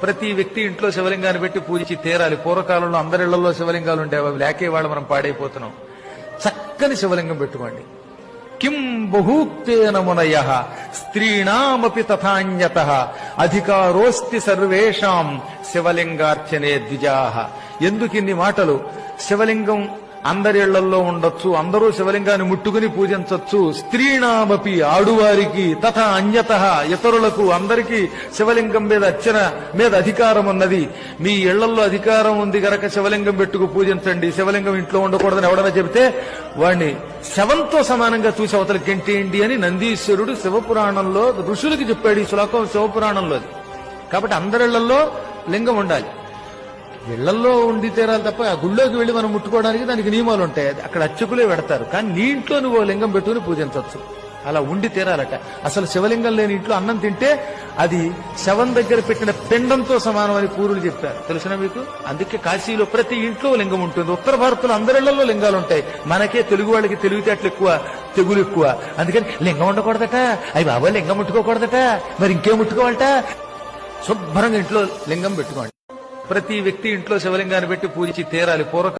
ప్రతి వ్యక్తి ఇంట్లో శివలింగాన్ని పెట్టి పూజించి తీరాలి. పూర్వకాలంలో అందరిళ్లలో శివలింగాలు ఉండేవి, అవి లేకే వాళ్ళు మనం పాడైపోతున్నాం. చక్కని శివలింగం పెట్టుకోండి. కిం బహూక్తేన మునయః స్త్రీణామపి తథాన్యతః అధికారోస్తి సర్వేషాం శివలింగార్చనే ద్విజాః. ఎందుకిన్ని మాటలు? శివలింగం అందరి ఇళ్లలో ఉండొచ్చు, అందరూ శివలింగాన్ని ముట్టుకుని పూజించవచ్చు. స్త్రీణామపి ఆడువారికి, తథా అన్యతః ఇతరులకు, అందరికీ శివలింగం మీద అర్చన మీద అధికారం ఉన్నది. మీ ఇళ్లలో అధికారం ఉంది గనక శివలింగం పెట్టుకు పూజించండి. శివలింగం ఇంట్లో ఉండకూడదని ఎవడన్నా చెబితే వాడిని శవంతో సమానంగా చూసి అవతల గెంటేయండి అని నందీశ్వరుడు శివపురాణంలో ఋషులకి చెప్పాడు. ఈ శ్లోకం శివపురాణంలోది. కాబట్టి అందరిళ్లలో లింగం ఉండాలి. ఇళ్లలో ఉండి తీరాలి తప్ప ఆ గుళ్ళోకి వెళ్లి మనం ముట్టుకోవడానికి దానికి నియమాలు ఉంటాయి. అక్కడ అర్చకులే పెడతారు. కానీ నీ ఇంట్లో నువ్వు లింగం పెట్టుకుని పూజించవచ్చు. అలా ఉండి తీరాలట. అసలు శివలింగం లేని ఇంట్లో అన్నం తింటే అది శవం దగ్గర పెట్టిన పిండంతో సమానం అని పూర్వులు చెప్పారు. తెలిసిన మీకు? అందుకే కాశీలో ప్రతి ఇంట్లో లింగం ఉంటుంది. ఉత్తర భారత్లో అందరిళ్లలో లింగాలు ఉంటాయి. మనకే తెలుగు వాళ్ళకి తెలివితేటలు ఎక్కువ, తెగులు ఎక్కువ. అందుకని లింగం ఉండకూడదట, అవి బాబా లింగం ముట్టుకోకూడదట, మరి ఇంకేం ముట్టుకోవాలట. శుభ్రంగా ఇంట్లో లింగం పెట్టుకోండి. ప్రతి వ్యక్తి ఇంట్లో శివలింగాన్ని పెట్టి పూజించి తీరాలి.